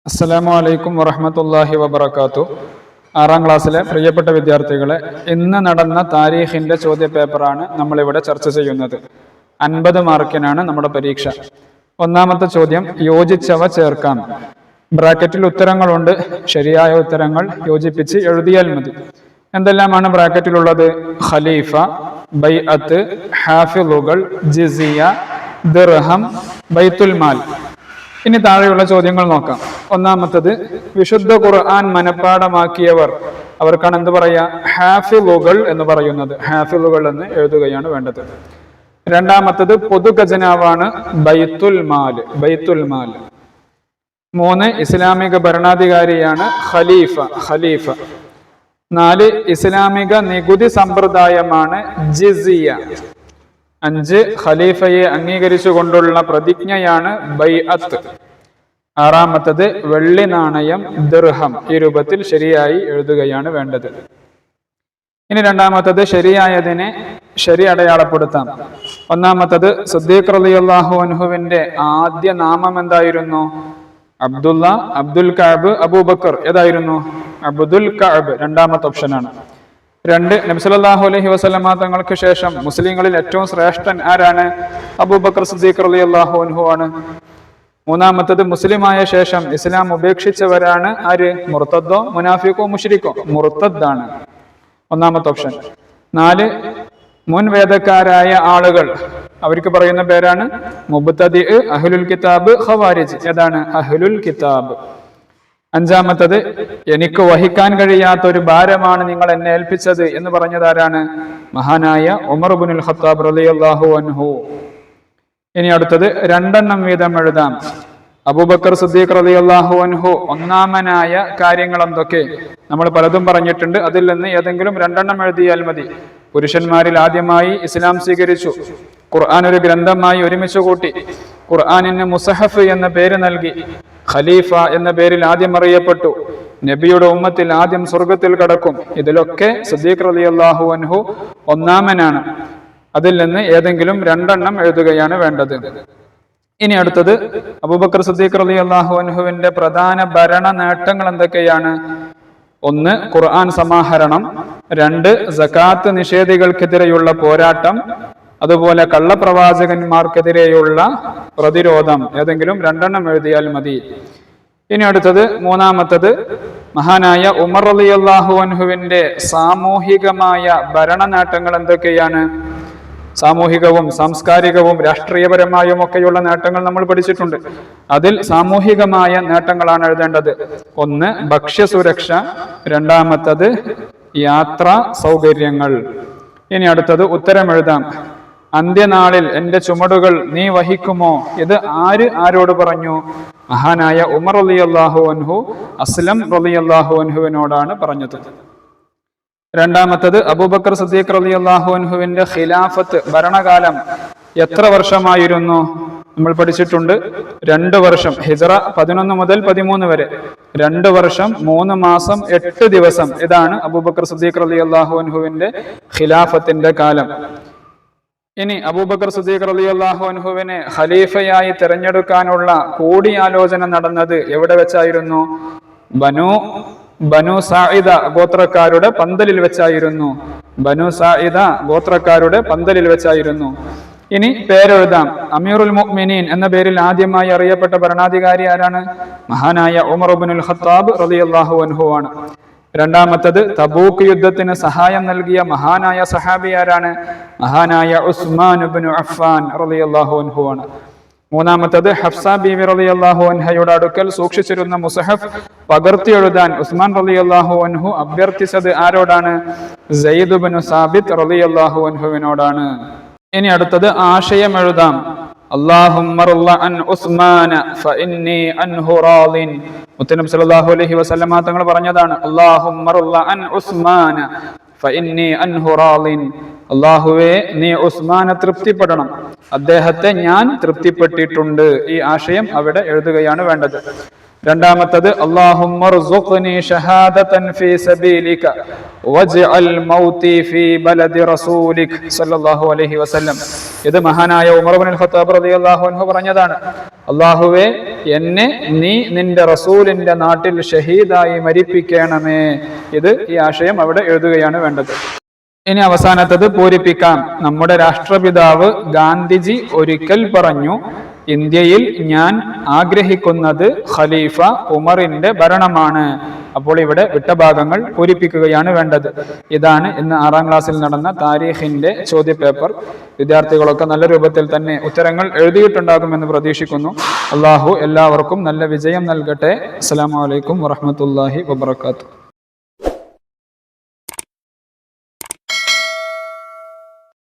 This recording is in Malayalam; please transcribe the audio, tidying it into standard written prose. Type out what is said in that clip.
അസ്സലാമു അലൈക്കും വറഹ്മത്തുള്ളാഹി വബറകാതുഹു. 6ാം ക്ലാസ്സിലെ പ്രിയപ്പെട്ട വിദ്യാർത്ഥികളെ, ഇന്ന് നടന്ന താരീഖിന്റെ ചോദ്യപേപ്പറാണ് നമ്മളിവിടെ ചർച്ച ചെയ്യുന്നത്. 50 മാർക്കിനാണ് നമ്മുടെ പരീക്ഷ. ഒന്നാമത്തെ ചോദ്യം, യോജിച്ചവ ചേർക്കാം. ബ്രാക്കറ്റിൽ ഉത്തരങ്ങളുണ്ട്. ശരിയായ ഉത്തരങ്ങൾ യോജിപ്പിച്ച് എഴുതിയാൽ മതി. എന്തെല്ലാമാണ് ബ്രാക്കറ്റിലുള്ളത്? ഖലീഫ, ബൈഅത്ത്, ഹാഫിളുകൾ, ജിസിയ, ദിർഹം, ബൈത്തുൽ മാൽ. ഇനി താഴെയുള്ള ചോദ്യങ്ങൾ നോക്കാം. ഒന്നാമത്തത്, വിശുദ്ധ ഖുർആൻ മനഃപ്പാഠമാക്കിയവർ, അവർക്കാണ് എന്ത് പറയാ? ഹാഫിളുകൾ എന്ന് പറയുന്നത്. ഹാഫിളുകൾ എന്ന് എഴുതുകയാണ് വേണ്ടത്. രണ്ടാമത്തത്, പൊതു ഖജനാവാണ് ബൈത്തുൽ മാൽ. ബൈത്തുൽ മാൽ. 3, ഇസ്ലാമിക ഭരണാധികാരിയാണ് ഖലീഫ. ഖലീഫ. 4, ഇസ്ലാമിക നികുതി സമ്പ്രദായമാണ് ജിസിയ. 5, ഖലീഫയെ അംഗീകരിച്ചുകൊണ്ടുള്ള പ്രതിജ്ഞയാണ് ബൈഅത്ത്. 6ാമത്തത്, വെള്ളി നാണയം ദിർഹം. ഈ രൂപത്തിൽ ശരിയായി എഴുതുകയാണ് വേണ്ടത്. ഇനി രണ്ടാമത്തത്, ശരിയായതിനെ ശരി അടയാളപ്പെടുത്താം. ഒന്നാമത്തത്, സിദ്ദീഖ് റളിയല്ലാഹു അൻഹുവിന്റെ ആദ്യ നാമം എന്തായിരുന്നു? അബ്ദുള്ള, അബ്ദുൽ കഅബ്, അബൂബക്കർ. ഏതായിരുന്നു? അബ്ദുൽ കഅബ്. രണ്ടാമത്തെ ഓപ്ഷനാണ്. 2, നബി സല്ലല്ലാഹു അലൈഹി വസല്ലമ തങ്ങൾക്ക് ശേഷം മുസ്ലിങ്ങളിൽ ഏറ്റവും ശ്രേഷ്ഠൻ ആരാണ്? അബൂബക്കർ സിദ്ദീഖ് റളിയല്ലാഹു അൻഹു ആണ്. 3ാമത്തത്, മുസ്ലിമായ ശേഷം ഇസ്ലാം ഉപേക്ഷിച്ചവരാണ് ആര്? മുർത്തദ്ദോ മുനാഫിഖോ മുശ്രിക്കോ? മുർത്തദ്ദാണ്. ഒന്നാമത്തെ ഓപ്ഷൻ. 4, മുൻ വേദക്കാരായ ആളുകൾ, അവർക്ക് പറയുന്ന പേരാണ് മുബ്തദി, അഹ്ലുൽ കിതാബ്, ഖവാരിജ്. ഏതാണ്? അഹ്ലുൽ കിതാബ്. 5ാമത്തത്, എനിക്ക് വഹിക്കാൻ കഴിയാത്ത ഒരു ഭാരമാണ് നിങ്ങൾ എന്നെ ഏൽപ്പിച്ചത് എന്ന് പറഞ്ഞതാരാണ്? മഹാനായ ഉമർ ഇബ്നുൽ ഖത്താബ് റളിയല്ലാഹു അൻഹു. ഇനി അടുത്തത്, 2 വീതം എഴുതാം. അബൂബക്കർ സിദ്ദീഖ് റളിയല്ലാഹു അൻഹു ഒന്നാമനായ കാര്യങ്ങൾ എന്തൊക്കെ? നമ്മൾ പലതും പറഞ്ഞിട്ടുണ്ട്. അതിൽ നിന്ന് ഏതെങ്കിലും 2 എഴുതിയാൽ മതി. പുരുഷന്മാരിൽ ആദ്യമായി ഇസ്ലാം സ്വീകരിച്ചു. ഖുർആൻ ഒരു ഗ്രന്ഥമായി ഒരുമിച്ച് കൂട്ടി. ഖുർആനിന് മുസഹഫ് എന്ന പേര് നൽകി. ഖലീഫ എന്ന പേരിൽ ആദ്യം അറിയപ്പെട്ടു. നബിയുടെ ഉമ്മത്തിൽ ആദ്യം സ്വർഗത്തിൽ കടക്കും. ഇതിലൊക്കെ സിദ്ദീഖ് റളിയല്ലാഹു അൻഹു ഒന്നാമനാണ്. അതിൽ നിന്ന് ഏതെങ്കിലും 2 എഴുതുകയാണ് വേണ്ടത്. ഇനി അടുത്തത്, അബൂബക്കർ സിദ്ദീഖ് റളിയല്ലാഹു അൻഹുവിന്റെ പ്രധാന ഭരണ നേട്ടങ്ങൾ എന്തൊക്കെയാണ്? 1, ഖുർആൻ സമാഹരണം. 2, സകാത്ത് നിഷേധികൾക്കെതിരെയുള്ള പോരാട്ടം. അതുപോലെ കള്ളപ്രവാചകന്മാർക്കെതിരെയുള്ള പ്രതിരോധം. ഏതെങ്കിലും 2 എഴുതിയാൽ മതി. ഇനി അടുത്തത്, 3ാമത്തത്, മഹാനായ ഉമർ റളിയല്ലാഹു അൻഹുവിന്റെ സാമൂഹികമായ ഭരണ നേട്ടങ്ങൾ എന്തൊക്കെയാണ്? സാമൂഹികവും സാംസ്കാരികവും രാഷ്ട്രീയപരമായും ഒക്കെയുള്ള നേട്ടങ്ങൾ നമ്മൾ പഠിച്ചിട്ടുണ്ട്. അതിൽ സാമൂഹികമായ നേട്ടങ്ങളാണ് എഴുതേണ്ടത്. 1, ഭക്ഷ്യസുരക്ഷ. 2ാമത്തത്, യാത്രാ സൗകര്യങ്ങൾ. ഇനി അടുത്തത്, ഉത്തരം എഴുതാം. അന്ത്യനാളിൽ എന്റെ ചുമടുകൾ നീ വഹിക്കുമോ? ഇത് ആരോട് പറഞ്ഞു? മഹാനായ ഉമർ റളിയല്ലാഹു അൻഹു അസ്ലം റളിയല്ലാഹു അൻഹുവിനോടാണ് പറഞ്ഞത്. 2ാമത്തത്, അബൂബക്കർ സിദ്ദീഖ് റളിയല്ലാഹു അൻഹുവിന്റെ ഖിലാഫത്ത്, ഭരണകാലം എത്ര വർഷമായിരുന്നു? നമ്മൾ പഠിച്ചിട്ടുണ്ട്. 2 വർഷം. ഹിജ്റ 11 മുതൽ 13 വരെ. 2 വർഷം 3 മാസം 8 ദിവസം. ഇതാണ് അബൂബക്കർ സിദ്ദീഖ് റളിയല്ലാഹു അൻഹുവിന്റെ ഖിലാഫത്തിന്റെ കാലം. ഇനി അബൂബക്കർ സിദ്ദീഖ് റളിയല്ലാഹു അൻഹുവിനെ ഖലീഫയായി തിരഞ്ഞെടുക്കാനുള്ള കൂടിയാലോചന നടന്നത് എവിടെ വെച്ചായിരുന്നു? ബനു സായിദ ഗോത്രക്കാരുടെ പന്തലിൽ വെച്ചായിരുന്നു. ബനു സായിദ ഗോത്രക്കാരുടെ പന്തലിൽ വെച്ചായിരുന്നു. ഇനി പേരെഴുതാം. അമീറുൽ മുഅ്മിനീൻ എന്ന പേരിൽ ആദ്യമായി അറിയപ്പെട്ട ഭരണാധികാരി ആരാണ്? മഹാനായ ഉമർ ഇബ്നുൽ ഖത്താബ് റളിയല്ലാഹു അൻഹു ആണ്. 2ാമത്തത്, തബൂക്ക് യുദ്ധത്തിന് സഹായം നൽകിയ മഹാനായ സഹാബി ആരാണ്? മഹാനായ ഉസ്മാൻ ഇബ്നു അഫ്ഫാൻ റളിയല്ലാഹു അൻഹു ആണ്. 3ാമത്തത്, ഹഫ്സ ബീവി റളിയല്ലാഹു അൻഹയുടെ അടുക്കൽ സൂക്ഷിച്ചിരുന്ന മുസഹഫ് പകർത്തി എഴുതാൻ ഉസ്മാൻ റളിയല്ലാഹു അൻഹു അഭ്യർത്ഥിച്ചത് ആരോടാണ്? സയ്യിദ് ഇബ്നു സാബിത്ത് റളിയല്ലാഹു അൻഹുവിനോടാണ്. ഇനി അടുത്തത്, ആശയം എഴുതാം. അല്ലാഹുമ്മ റള അൻ ഉസ്മാന ഫഇന്നി അൻഹു റാളിൻ. മുത്തനബി സല്ലല്ലാഹു അലൈഹി വസല്ലമ തങ്ങൾ പറഞ്ഞതാണ്, അല്ലാഹുമ്മ റള അൻ ഉസ്മാന ഫഇന്നി അൻഹു റാളിൻ. അല്ലാഹുവേ, നീ ഉസ്മാനെ തൃപ്തിപ്പെടണം, അദ്ദേഹത്തെ ഞാൻ തൃപ്തിപ്പെട്ടിട്ടുണ്ട്. ഈ ആശയം അവിടെ എഴുതുകയാണ് വേണ്ടത്. 2ാമത്തത്, അല്ലാഹുമ്മ ർസുഖ്നി ഷഹാദതൻ ഫീ സബീലിക വജ്അൽ മൗതി ഫീ ബലദി റസൂലിക സല്ലല്ലാഹു അലൈഹി വസല്ലം. ഇത് മഹാനായ ഉമർ ഇബ്നുൽ ഖത്താബ് റളിയല്ലാഹു അൻഹു പറഞ്ഞതാണ്. അല്ലാഹുവേ, എന്നെ നീ നിന്റെ റസൂലിന്റെ നാട്ടിൽ ഷഹീദായി മരിപ്പിക്കണമേ. ഈ ആശയം അവിടെ എഴുതുകയാണ് വേണ്ടത്. ഇനി അവസാനത്തത് പൂരിപ്പിക്കാം. നമ്മുടെ രാഷ്ട്രപിതാവ് ഗാന്ധിജി ഒരിക്കൽ പറഞ്ഞു, ഇന്ത്യയിൽ ഞാൻ ആഗ്രഹിക്കുന്നത് ഖലീഫ ഉമറിന്റെ ഭരണമാണ്. അപ്പോൾ ഇവിടെ വിട്ട ഭാഗങ്ങൾ പൂരിപ്പിക്കുകയാണ് വേണ്ടത്. ഇതാണ് ഇന്ന് 6ാം ക്ലാസ്സിൽ നടന്ന താരീഖിന്റെ ചോദ്യപേപ്പർ. വിദ്യാർത്ഥികളൊക്കെ നല്ല രൂപത്തിൽ തന്നെ ഉത്തരങ്ങൾ എഴുതിയിട്ടുണ്ടാകുമെന്ന് പ്രതീക്ഷിക്കുന്നു. അള്ളാഹു എല്ലാവർക്കും നല്ല വിജയം നൽകട്ടെ. അസ്സലാമു അലൈക്കും വറഹ്മത്തുള്ളാഹി വബറകാതുഹു.